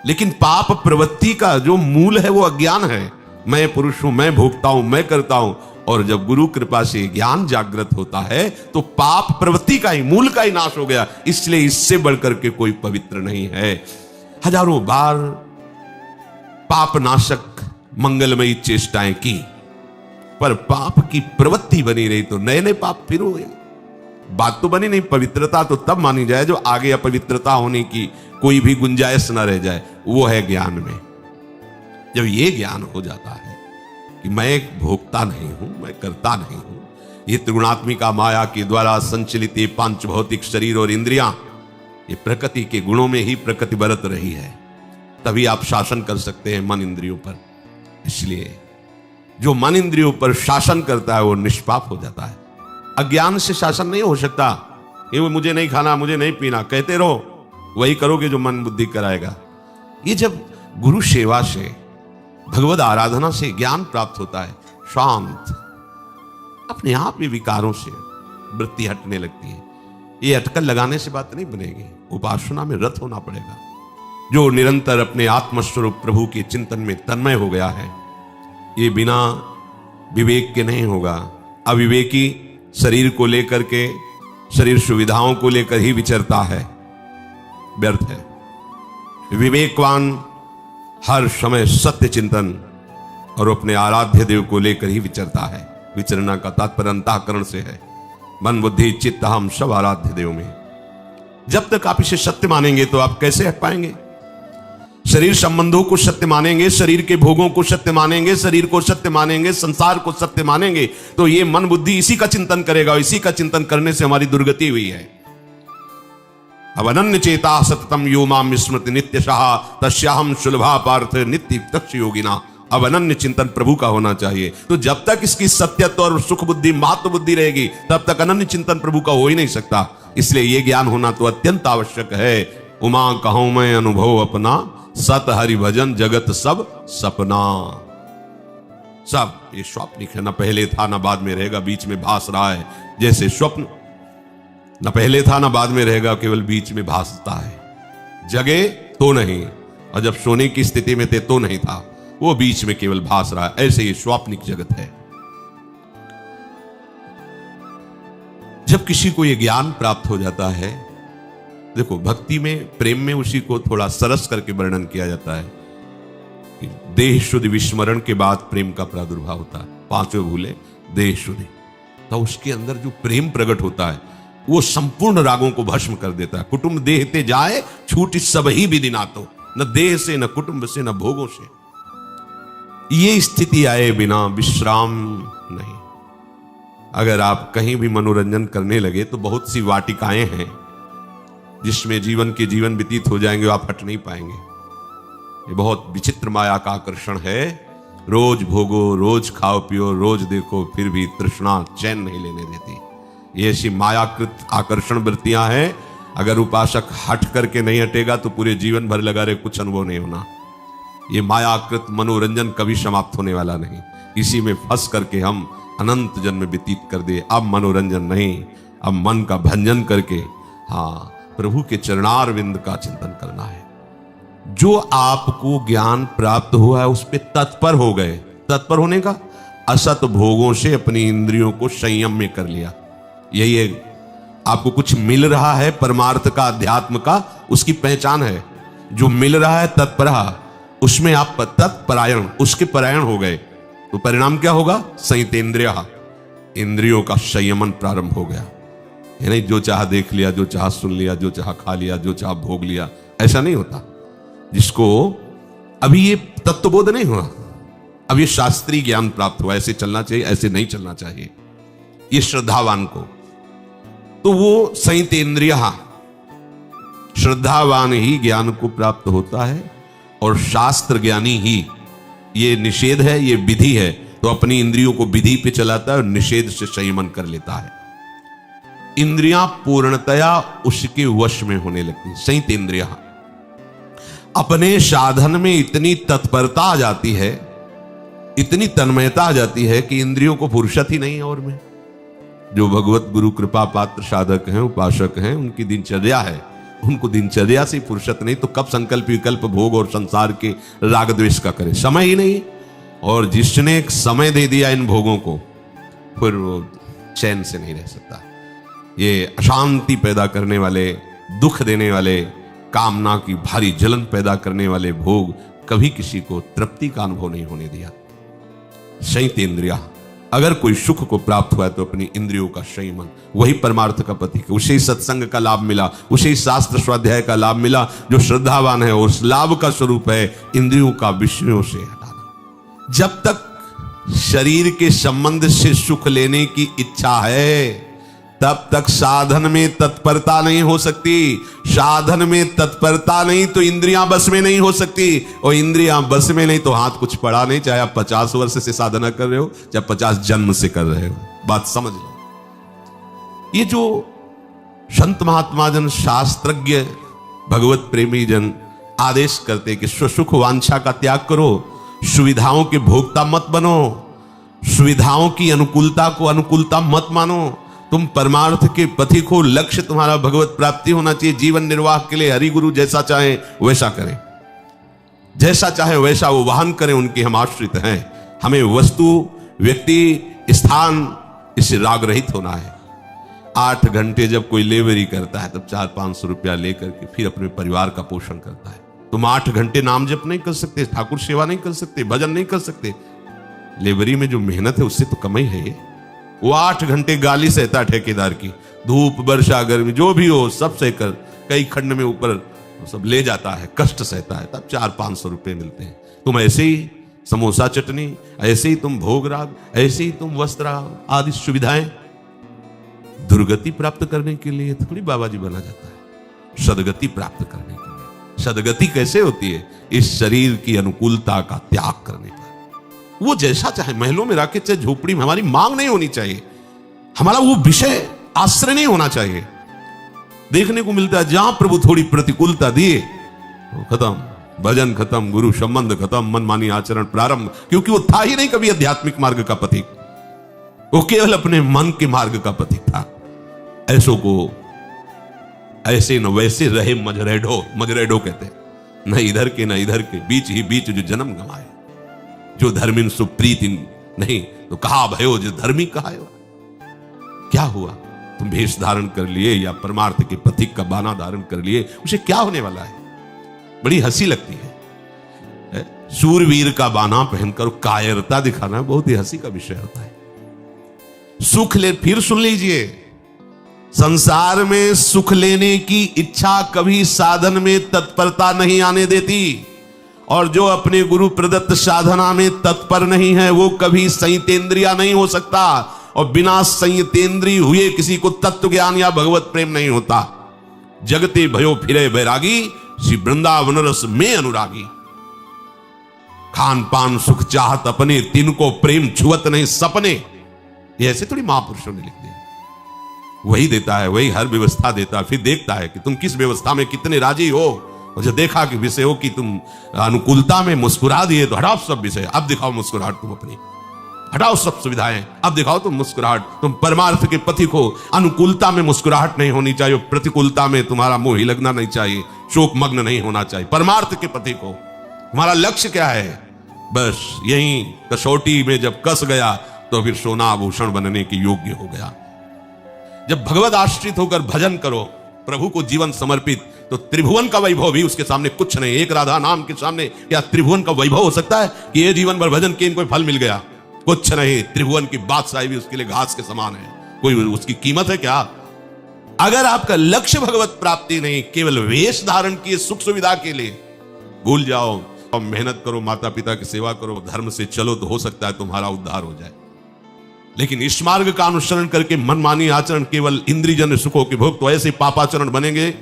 लेकिन पाप प्रवृत्ति का जो मूल है वो अज्ञान है। मैं पुरुष हूं, मैं भोगता हूं, मैं करता हूं। और जब गुरु कृपा से ज्ञान जागृत होता है तो पाप प्रवृत्ति का ही, मूल का ही नाश हो गया। इसलिए इससे बढ़कर के कोई पवित्र नहीं है। हजारों बार पाप नाशक मंगलमयी चेष्टाएं की, पर पाप की प्रवृत्ति बनी रही तो नए नए पाप फिर हुए। बात तो बनी नहीं। पवित्रता तो तब मानी जाए जो आगे अपवित्रता होने की कोई भी गुंजाइश न रह जाए, वो है ज्ञान में। जब ये ज्ञान हो जाता है कि मैं एक भोक्ता नहीं हूं, मैं करता नहीं हूं, ये त्रिगुणात्मिका माया के द्वारा संचलित ये पांच भौतिक शरीर और इंद्रियां ये प्रकृति के गुणों में ही प्रकृति बरत रही है, तभी आप शासन कर सकते हैं मन इंद्रियों पर। इसलिए जो मन इंद्रियों पर शासन करता है वो निष्पाप हो जाता है। अज्ञान से शासन नहीं हो सकता। ये मुझे नहीं खाना, मुझे नहीं पीना, कहते रहो, वही करोगे जो मन बुद्धि कराएगा। ये जब गुरु सेवा से, भगवद आराधना से ज्ञान प्राप्त होता है, शांत, अपने आप ही विकारों से वृत्ति हटने लगती है। ये अटकल लगाने से बात नहीं बनेगी, उपासना में रत होना पड़ेगा। जो निरंतर अपने आत्मस्वरूप प्रभु के चिंतन में तन्मय हो गया है, ये बिना विवेक के नहीं होगा। अविवेकी शरीर को लेकर के, शरीर सुविधाओं को लेकर ही विचरता है, व्यर्थ है। विवेकवान हर समय सत्य चिंतन और अपने आराध्य देव को लेकर ही विचरता है। विचरना का तात्पर्य अंतःकरण से है। मन, बुद्धि, चित्त, हम सब आराध्य देव में। जब तक आप इसे सत्य मानेंगे तो आप कैसे हट पाएंगे? शरीर संबंधों को सत्य मानेंगे, शरीर के भोगों को सत्य मानेंगे, शरीर को सत्य मानेंगे, संसार को सत्य मानेंगे, तो ये मन बुद्धि इसी का चिंतन करेगा। इसी का चिंतन करने से हमारी दुर्गति हुई है। अब अनन्य चेता सततम यो माम विस्मृति नित्यशः तस्याहं सुलभा पार्थ नित्य तक्ष योगिना। अब अनन्य चिंतन प्रभु का होना चाहिए। तो जब तक इसकी सत्यत्व और सुख बुद्धि, महत्व बुद्धि रहेगी, तब तक अनन्य चिंतन प्रभु का हो ही नहीं सकता। इसलिए ये ज्ञान होना तो अत्यंत आवश्यक है। उमा कहूं मैं अनुभव अपना, सत हरि भजन जगत सब सपना। सब ये स्वप्निक है, न पहले था न बाद में रहेगा, बीच में भास रहा है। जैसे स्वप्न न पहले था न बाद में रहेगा, केवल बीच में भासता है। जगे तो नहीं, और जब सोने की स्थिति में थे तो नहीं था, वो बीच में केवल भास रहा है। ऐसे ये स्वाप्निक जगत है। जब किसी को ये ज्ञान प्राप्त हो जाता है देखो भक्ति में, प्रेम में उसी को थोड़ा सरस करके वर्णन किया जाता है कि देह शुद्धि विस्मरण के बाद प्रेम का प्रादुर्भाव होता है। पांचवें भूले देह शुद्धि, तो उसके अंदर जो प्रेम प्रकट होता है वो संपूर्ण रागों को भस्म कर देता है। कुटुंब देह ते जाए छूट सब ही विधि नातो, न देह से न कुटुंब से न भोगों से। ये स्थिति आए बिना विश्राम नहीं। अगर आप कहीं भी मनोरंजन करने लगे तो बहुत सी वाटिकाएं हैं जिसमें जीवन व्यतीत हो जाएंगे, आप हट नहीं पाएंगे। ये बहुत विचित्र माया का आकर्षण है। रोज भोगो, रोज खाओ पियो, रोज देखो, फिर भी तृष्णा चैन नहीं लेने देती। ये ऐसी मायाकृत आकर्षण वृत्तियां हैं। अगर उपासक हट करके नहीं हटेगा तो पूरे जीवन भर लगा रहे, कुछ अनुभव नहीं होना। ये मायाकृत मनोरंजन कभी समाप्त होने वाला नहीं। इसी में फंस करके हम अनंत जन्म व्यतीत कर दे। अब मनोरंजन नहीं, अब मन का भंजन करके हाँ प्रभु के चरणारविंद का चिंतन करना है। जो आपको ज्ञान प्राप्त हुआ है उस पर तत्पर हो गए। तत्पर होने का असत भोगों से अपनी इंद्रियों को संयम में कर लिया। यही है, आपको कुछ मिल रहा है परमार्थ का, अध्यात्म का, उसकी पहचान है। जो मिल रहा है तत्परा, उसमें आप तत्परायण, उसके परायण हो गए तो परिणाम क्या होगा? संयतेन्द्रिया, इंद्रियों का संयमन प्रारंभ हो गया। ये नहीं जो चाह देख लिया, जो चाह सुन लिया, जो चाह खा लिया, जो चाह भोग लिया, ऐसा नहीं होता। जिसको अभी ये तत्वबोध नहीं हुआ, अब ये शास्त्रीय ज्ञान प्राप्त हुआ, ऐसे चलना चाहिए, ऐसे नहीं चलना चाहिए, ये श्रद्धावान को, तो वो संयतेन्द्रिया, श्रद्धावान ही ज्ञान को प्राप्त होता है। और शास्त्र ज्ञानी ही, ये निषेध है, ये विधि है, तो अपनी इंद्रियों को विधि पे चलाता है और निषेध से संयमन कर लेता है। इंद्रियां पूर्णतया उसके वश में होने लगती है। संयतेन्द्रिया, अपने साधन में इतनी तत्परता आ जाती है, इतनी तन्मयता आ जाती है कि इंद्रियों को फुर्सत ही नहीं है। और में जो भगवत गुरु कृपा पात्र साधक हैं, उपासक हैं, उनकी दिनचर्या है, उनको दिनचर्या से फुर्सत नहीं तो कब संकल्प विकल्प भोग और संसार के राग द्वेष का करे, समय ही नहीं। और जिसने एक समय दे दिया इन भोगों को, फिर वो चैन से नहीं रह सकता। ये अशांति पैदा करने वाले, दुख देने वाले, कामना की भारी जलन पैदा करने वाले भोग कभी किसी को तृप्ति का अनुभव नहीं होने दिया। संयतेन्द्रिया, अगर कोई सुख को प्राप्त हुआ है तो अपनी इंद्रियों का संयमन, वही परमार्थ का प्रतीक है। उसे सत्संग का लाभ मिला, उसे शास्त्र स्वाध्याय का लाभ मिला, जो श्रद्धावान है, और उस लाभ का स्वरूप है इंद्रियों का विषयों से हटाना। जब तक शरीर के संबंध से सुख लेने की इच्छा है तब तक साधन में तत्परता नहीं हो सकती। साधन में तत्परता नहीं तो इंद्रियां बस में नहीं हो सकती, और इंद्रियां बस में नहीं तो हाथ कुछ पड़ा नहीं। चाहे आप 50 वर्ष से साधना कर रहे हो, चाहे 50 जन्म से कर रहे हो, बात समझ लो। ये जो संत महात्मा जन, शास्त्रज्ञ, भगवत प्रेमी जन आदेश करते कि स्वसुख वांछा का त्याग करो, सुविधाओं के भोक्ता मत बनो, सुविधाओं की अनुकूलता को अनुकूलता मत मानो, तुम परमार्थ के पथिक हो, लक्ष्य तुम्हारा भगवत प्राप्ति होना चाहिए। जीवन निर्वाह के लिए हरि गुरु जैसा चाहे वैसा करें, जैसा चाहे वैसा वो वाहन करें, उनके हम आश्रित हैं। हमें वस्तु, व्यक्ति, स्थान, इससे राग रहित होना है। 8 घंटे जब कोई लेबरी करता है तब 400-500 रुपया लेकर के फिर अपने परिवार का पोषण करता है। तुम 8 घंटे नाम जप नहीं कर सकते, ठाकुर सेवा नहीं कर सकते, भजन नहीं कर सकते। लेबरी में जो मेहनत है उससे तो कमाई है ये। वो 8 घंटे गाली सहता ठेकेदार की, धूप वर्षा गर्मी जो भी हो सब सहकर कई खंड में ऊपर सब ले जाता है, कष्ट सहता है, तब 400-500 रुपए मिलते हैं। तुम ऐसे ही समोसा चटनी, ऐसे ही तुम भोग राग, ऐसे ही तुम वस्त्र आदि सुविधाएं, दुर्गति प्राप्त करने के लिए थोड़ी बाबा जी बना जाता है, सदगति प्राप्त करने के लिए। सदगति कैसे होती है? इस शरीर की अनुकूलता का त्याग करने पर। वो जैसा चाहे महलों में राके, चाहे झोपड़ी में, हमारी मांग नहीं होनी चाहिए, हमारा वो विषय आश्रय नहीं होना चाहिए। देखने को मिलता है जहां प्रभु थोड़ी प्रतिकूलता दिए तो खत्म, भजन खत्म, गुरु संबंध खत्म, मनमानी आचरण प्रारंभ, क्योंकि वो था ही नहीं कभी आध्यात्मिक मार्ग का पथिक, वो केवल अपने मन के मार्ग का पथिक था। ऐसों को ऐसे न वैसे रहे मजरेडो, मजरेडो कहते हैं, न इधर के न इधर के, बीच ही बीच जो जन्म गंवाए, जो धर्मिन सुप्रीति नहीं तो कहा भयो जो धर्मी कहा। क्या हुआ? तुम भेष धारण कर लिए या परमार्थ के प्रतीक का बाना धारण कर लिए, उसे क्या होने वाला है? बड़ी हंसी लगती है। सूरवीर का बाना पहनकर कायरता दिखाना बहुत ही हंसी का विषय होता है। सुख ले, फिर सुन लीजिए, संसार में सुख लेने की इच्छा कभी साधन में तत्परता नहीं आने देती, और जो अपने गुरु प्रदत्त साधना में तत्पर नहीं है वो कभी संयतेंद्रिया नहीं हो सकता, और बिना संयतेंद्रिय हुए किसी को तत्व ज्ञान या भगवत प्रेम नहीं होता। जगते भयो फिरे बैरागी, श्री वृंदावन रस में अनुरागी। खान पान सुख चाहत अपने, तिनको प्रेम छुअत नहीं सपने। ये ऐसे थोड़ी महापुरुषों ने लिख दिया। वही देता है, वही हर व्यवस्था देता है, फिर देखता है कि तुम किस व्यवस्था में कितने राजी हो। और जब देखा कि विषय हो कि तुम अनुकूलता में मुस्कुरा दिए तो हटाओ सब विषय, अब दिखाओ मुस्कुराहट तुम अपनी, हटाओ सब सुविधाएं, अब दिखाओ तुम मुस्कुराहट। तुम परमार्थ के पति को अनुकूलता में मुस्कुराहट नहीं होनी चाहिए, प्रतिकूलता में तुम्हारा मुंह ही लगना नहीं चाहिए, शोक मग्न नहीं होना चाहिए। परमार्थ के पति को तुम्हारा लक्ष्य क्या है? बस यही कसौटी में जब कस गया तो फिर सोना आभूषण बनने के योग्य हो गया। जब भगवत आश्रित होकर भजन करो, प्रभु को जीवन समर्पित, तो त्रिभुवन का वैभव भी उसके सामने कुछ नहीं। एक राधा नाम के सामने क्या त्रिभुवन का वैभव हो सकता है कि ये जीवन भर भजन किए कोई फल मिल गया? कुछ नहीं। त्रिभुवन की बादशाही भी उसके लिए घास के समान है, कोई उसकी कीमत है क्या? अगर आपका लक्ष्य भगवत प्राप्ति नहीं, केवल वेश धारण किए सुख सुविधा के लिए, भूल जाओ और मेहनत करो, माता पिता की सेवा करो, धर्म से चलो, तो हो सकता है तुम्हारा उद्धार हो जाए। लेकिन इस मार्ग का अनुसरण करके मनमानी आचरण, केवल इंद्रियजन्य सुखों के भोग, तो ऐसे पापाचरण बनेंगे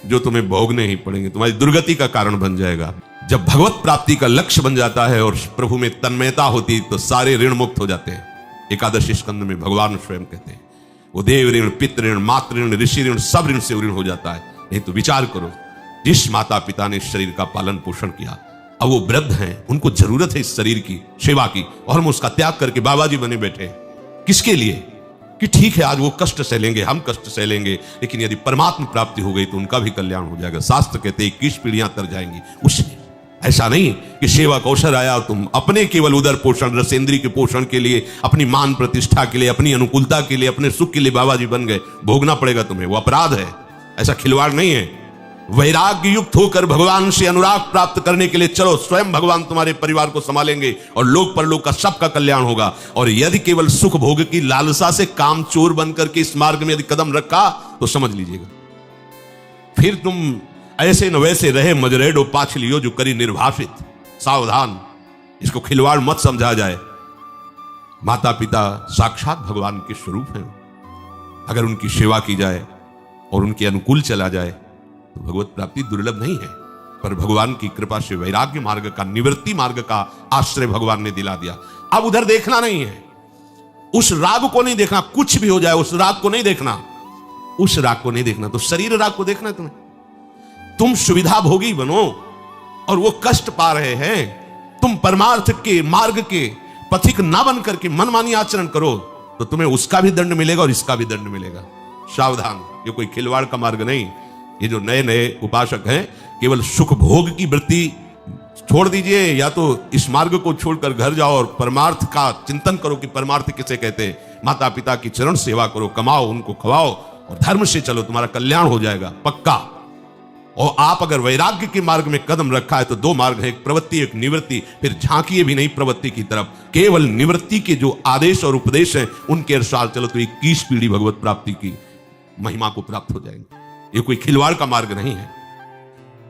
जो तुम्हें भोगने ही पड़ेंगे, तुम्हारी दुर्गति का कारण बन जाएगा। जब भगवत प्राप्ति का लक्ष्य बन जाता है और प्रभु में तन्मयता होती, तो सारे ऋण मुक्त हो जाते हैं। एकादशी स्कंद में भगवान स्वयं कहते हैं वो देव ऋण, पितृ ऋण, मातृ ऋण, ऋषि ऋण, सब ऋण से ऋण हो जाता है। नहीं तो विचार करो, जिस माता पिता ने शरीर का पालन पोषण किया, अब वो वृद्ध हैं, उनको जरूरत है इस शरीर की सेवा की, और हम उसका त्याग करके बाबा जी बने बैठे। किसके लिए? कि ठीक है आज वो कष्ट सह लेंगे, हम कष्ट सह लेंगे, लेकिन यदि परमात्मा प्राप्ति हो गई तो उनका भी कल्याण हो जाएगा। शास्त्र कहते हैं 21 पीढ़ियां तर जाएंगी उसमें। ऐसा नहीं कि सेवा का अवसर आया और तुम अपने केवल उदर पोषण, रसेंद्री के पोषण के लिए, अपनी मान प्रतिष्ठा के लिए, अपनी अनुकूलता के लिए, अपने सुख के लिए बाबा जी बन गए। भोगना पड़ेगा तुम्हें, वो अपराध है, ऐसा खिलवाड़ नहीं है। वैराग्य युक्त होकर भगवान से अनुराग प्राप्त करने के लिए चलो, स्वयं भगवान तुम्हारे परिवार को संभालेंगे और लोक परलोक का सबका कल्याण होगा। और यदि केवल सुख भोग की लालसा से काम चोर बनकर के इस मार्ग में यदि कदम रखा तो समझ लीजिएगा फिर तुम ऐसे न वैसे रहे मजरेडो पाछलियो जो करी निर्भाषित। सावधान, इसको खिलवाड़ मत समझा जाए। माता पिता साक्षात भगवान के स्वरूप हैं। अगर उनकी सेवा की जाए और उनके अनुकूल चला जाए तो भगवत प्राप्ति दुर्लभ नहीं है। पर भगवान की कृपा से वैराग्य मार्ग का, निवृत्ति मार्ग का आश्रय भगवान ने दिला दिया। अब उधर देखना नहीं है, उस राग को नहीं देखना, कुछ भी हो जाए उस राग को नहीं देखना, उस राग को नहीं देखना, तो शरीर राग को देखना है तुम्हें। तुम सुविधा भोगी बनो और वो कष्ट पा रहे हैं, तुम परमार्थ के मार्ग के पथिक ना बन करके मनमानी आचरण करो तो तुम्हें उसका भी दंड मिलेगा और इसका भी दंड मिलेगा। सावधान, ये कोई खिलवाड़ का मार्ग नहीं। ये जो नए नए उपासक हैं, केवल सुख भोग की वृत्ति छोड़ दीजिए, या तो इस मार्ग को छोड़कर घर जाओ और परमार्थ का चिंतन करो कि परमार्थ किसे कहते हैं। माता पिता की चरण सेवा करो, कमाओ, उनको खवाओ और धर्म से चलो, तुम्हारा कल्याण हो जाएगा पक्का। और आप अगर वैराग्य के मार्ग में कदम रखा है तो दो मार्ग है, एक प्रवृत्ति एक निवृत्ति। फिर झांकिए भी नहीं प्रवृत्ति की तरफ, केवल निवृत्ति के जो आदेश और उपदेश हैं उनके अनुसार चलो तो 21 पीढ़ी भगवत प्राप्ति की महिमा को प्राप्त हो जाएंगे। ये कोई खिलवाड़ का मार्ग नहीं है।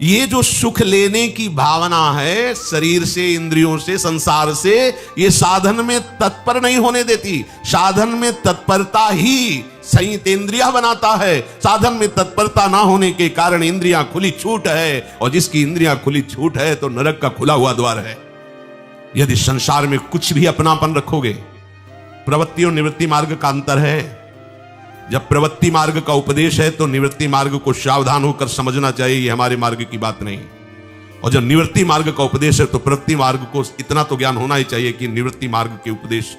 ये जो सुख लेने की भावना है शरीर से, इंद्रियों से, संसार से, ये साधन में तत्पर नहीं होने देती। साधन में तत्परता ही संयतेंद्रिया बनाता है। साधन में तत्परता ना होने के कारण इंद्रियां खुली छूट है, और जिसकी इंद्रियां खुली छूट है तो नरक का खुला हुआ द्वार है। यदि संसार में कुछ भी अपनापन रखोगे, प्रवृत्ति और निवृत्ति मार्ग का अंतर है। जब प्रवृत्ति मार्ग का उपदेश है तो निवृत्ति मार्ग को सावधान होकर समझना चाहिए, ये हमारे मार्ग की बात नहीं। और जब निवृत्ति मार्ग का उपदेश है तो प्रवृत्ति मार्ग को इतना तो ज्ञान होना ही चाहिए कि निवृत्ति मार्ग के उपदेश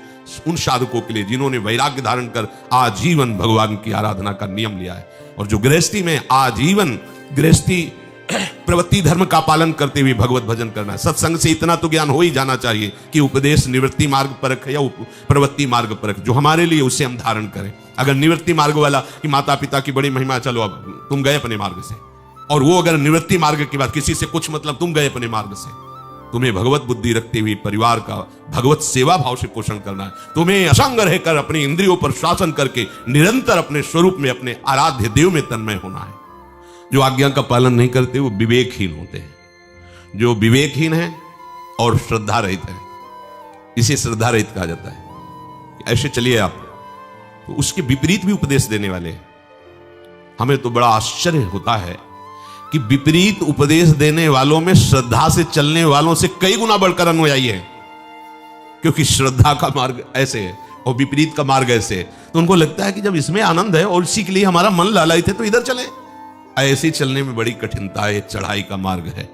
उन साधकों के लिए जिन्होंने वैराग्य धारण कर आजीवन भगवान की आराधना का नियम लिया है। और जो गृहस्थी में आजीवन गृहस्थी प्रवृत्ति धर्म का पालन करते हुए भगवत भजन करना है। सत्संग से इतना तो ज्ञान हो ही जाना चाहिए कि उपदेश निवृत्ति मार्ग परक है या प्रवृत्ति मार्ग परक, जो हमारे लिए उसे हम धारण करें। अगर निवृत्ति मार्ग वाला कि माता पिता की बड़ी महिमा, चलो अब तुम गए अपने मार्ग से, और वो अगर निवृत्ति मार्ग की बात, किसी से कुछ मतलब, तुम गए अपने मार्ग से, तुम्हें भगवत बुद्धि रखते हुए परिवार का भगवत सेवा भाव से पोषण करना है। तुम्हें असंग रहकर अपनी इंद्रियों पर शासन करके निरंतर अपने स्वरूप में, अपने आराध्य देव में तन्मय होना है। जो आज्ञा का पालन नहीं करते वो विवेकहीन होते हैं। जो विवेकहीन है और श्रद्धा रहित है, इसे श्रद्धा रहित कहा जाता है। ऐसे चलिए आप, तो उसके विपरीत भी उपदेश देने वाले हैं। हमें तो बड़ा आश्चर्य होता है कि विपरीत उपदेश देने वालों में श्रद्धा से चलने वालों से कई गुना बढ़कर अनुयायी है, क्योंकि श्रद्धा का मार्ग ऐसे है और विपरीत का मार्ग ऐसे है। तो उनको लगता है कि जब इसमें आनंद है और इसी के लिए हमारा मन लालयित है तो इधर चले। ऐसे चलने में बड़ी कठिनता है, चढ़ाई का मार्ग है।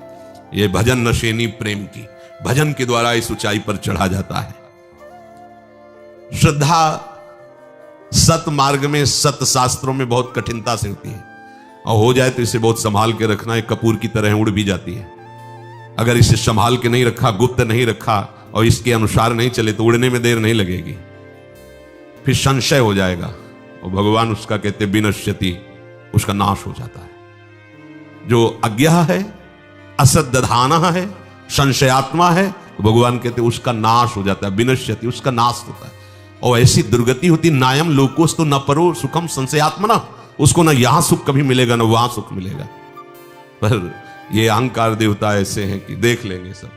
यह भजन नशेनी प्रेम की, भजन के द्वारा इस ऊंचाई पर चढ़ा जाता है। श्रद्धा सत मार्ग में, सत शास्त्रों में बहुत कठिनता से होती है, और हो जाए तो इसे बहुत संभाल के रखना है। कपूर की तरह उड़ भी जाती है। अगर इसे संभाल के नहीं रखा, गुप्त नहीं रखा और इसके अनुसार नहीं चले तो उड़ने में देर नहीं लगेगी, फिर संशय हो जाएगा और भगवान उसका कहते विनश्यति, उसका नाश हो जाता है। जो अज्ञा है, असद्धाना है, संशयात्मा है, तो भगवान कहते उसका नाश हो जाता है, विनश्यति, उसका नाश होता है। और ऐसी दुर्गति होती, नायम लोकोस्तु न परो सुखम संशयात्मना, उसको ना यहां सुख कभी मिलेगा ना वहां सुख मिलेगा। पर ये अहंकार देवता ऐसे हैं कि देख लेंगे सब,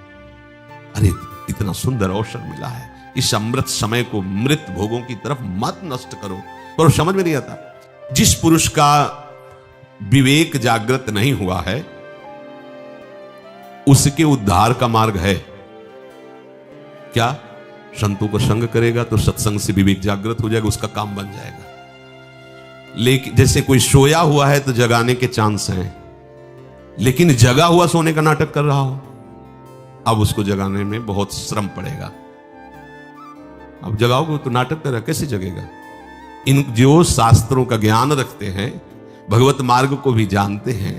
अरे इतना सुंदर अवसर मिला है, इस अमृत समय को मृत भोगों की तरफ मत नष्ट करो। पर समझ में नहीं आता, जिस पुरुष का विवेक जागृत नहीं हुआ है उसके उद्धार का मार्ग है क्या? संतों को संग करेगा तो सत्संग से विवेक जागृत हो जाएगा, उसका काम बन जाएगा। लेकिन जैसे कोई सोया हुआ है तो जगाने के चांस हैं, लेकिन जगा हुआ सोने का नाटक कर रहा हो, अब उसको जगाने में बहुत श्रम पड़ेगा। अब जगाओगे तो नाटक कर रहा, कैसे जगेगा? इन जो शास्त्रों का ज्ञान रखते हैं, भगवत मार्ग को भी जानते हैं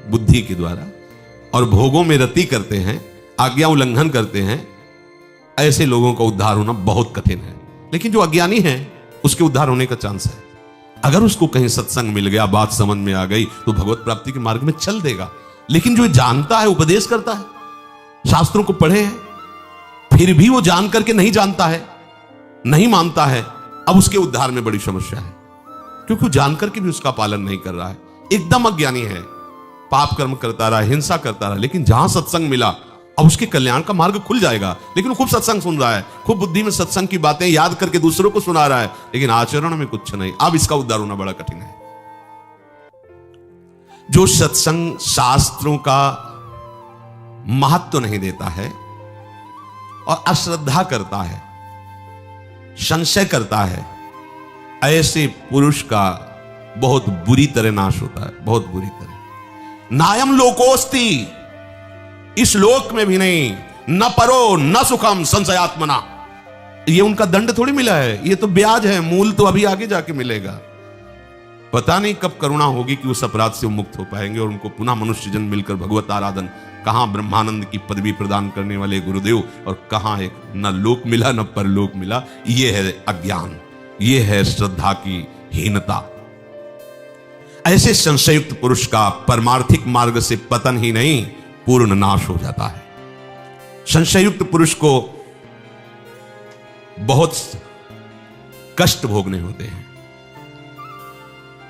बुद्धि के द्वारा, और भोगों में रति करते हैं, आज्ञा उल्लंघन करते हैं, ऐसे लोगों का उद्धार होना बहुत कठिन है। लेकिन जो अज्ञानी है उसके उद्धार होने का चांस है। अगर उसको कहीं सत्संग मिल गया, बात समझ में आ गई, तो भगवत प्राप्ति के मार्ग में चल देगा। लेकिन जो जानता है, उपदेश करता है, शास्त्रों को पढ़े हैं, फिर भी वो जान करके नहीं जानता है, नहीं मानता है, अब उसके उद्धार में बड़ी समस्या है, क्योंकि वो जान करके भी उसका पालन नहीं कर रहा है। एकदम अज्ञानी है, पाप कर्म करता रहा, हिंसा करता रहा, लेकिन जहां सत्संग मिला अब उसके कल्याण का मार्ग खुल जाएगा। लेकिन वो खूब सत्संग सुन रहा है, खूब बुद्धि में सत्संग की बातें याद करके दूसरों को सुना रहा है, लेकिन आचरण में कुछ नहीं। अब इसका उद्धार होना बड़ा कठिन है। जो सत्संग शास्त्रों का महत्व नहीं देता है और अश्रद्धा करता है, संशय करता है, ऐसे पुरुष का बहुत बुरी तरह नाश होता है, बहुत बुरी तरह। नायम लोकोस्ति, इस लोक में भी नहीं, न परो न सुखम संशयात्मना, ये उनका दंड थोड़ी मिला है, ये तो ब्याज है, मूल तो अभी आगे जाके मिलेगा। पता नहीं कब करुणा होगी कि उस अपराध से मुक्त हो पाएंगे और उनको पुनः मनुष्य जन्म मिलकर भगवत आराधन, कहां ब्रह्मानंद की पदवी प्रदान करने वाले गुरुदेव, और कहां एक न लोक मिला न परलोक मिला। ये है अज्ञान, ये है श्रद्धा की हीनता। ऐसे संशयुक्त पुरुष का परमार्थिक मार्ग से पतन ही नहीं, पूर्ण नाश हो जाता है। संशयुक्त पुरुष को बहुत कष्ट भोगने होते हैं,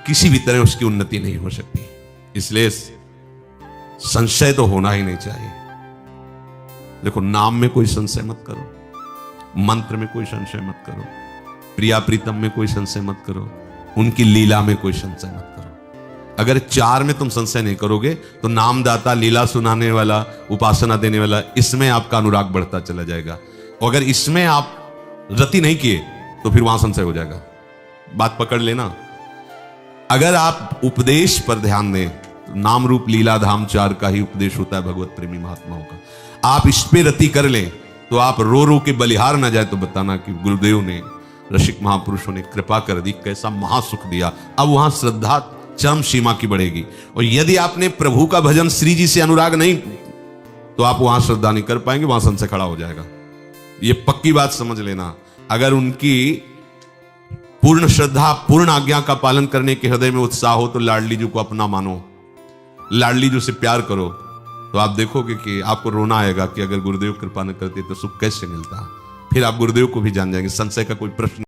किसी भी तरह उसकी उन्नति नहीं हो सकती। इसलिए संशय तो होना ही नहीं चाहिए। देखो, नाम में कोई संशय मत करो, मंत्र में कोई संशय मत करो, प्रिया प्रीतम में कोई संशय मत करो, उनकी लीला में कोई संशय मत करो। अगर चार में तुम संशय नहीं करोगे तो नामदाता, लीला सुनाने वाला, उपासना देने वाला, इसमें आपका अनुराग बढ़ता चला जाएगा। और अगर इसमें आप रति नहीं किए तो फिर वहां संशय हो जाएगा। बात पकड़ लेना। अगर आप उपदेश पर ध्यान दें तो नाम रूप लीला धाम चार का ही उपदेश होता है भगवत प्रेमी महात्माओं का। आप इस पे रति कर लें तो आप रो रो के बलिहार ना जाए तो बताना कि गुरुदेव ने, रसिक महापुरुषों ने कृपा कर दी, कैसा महासुख दिया। अब वहां श्रद्धा चरम सीमा की बढ़ेगी। और यदि आपने प्रभु का भजन श्री जी से अनुराग नहीं, तो आप वहां श्रद्धा नहीं कर पाएंगे, वहां संशय खड़ा हो जाएगा। ये पक्की बात समझ लेना। अगर उनकी पूर्ण श्रद्धा, पूर्ण आज्ञा का पालन करने के हृदय में उत्साह हो, तो लाडली जी को अपना मानो, लाडली जी से प्यार करो, तो आप देखोगे कि आपको रोना आएगा कि अगर गुरुदेव कृपा न करते तो सुख कैसे मिलता। फिर आप गुरुदेव को भी जान जाएंगे, संशय का कोई प्रश्न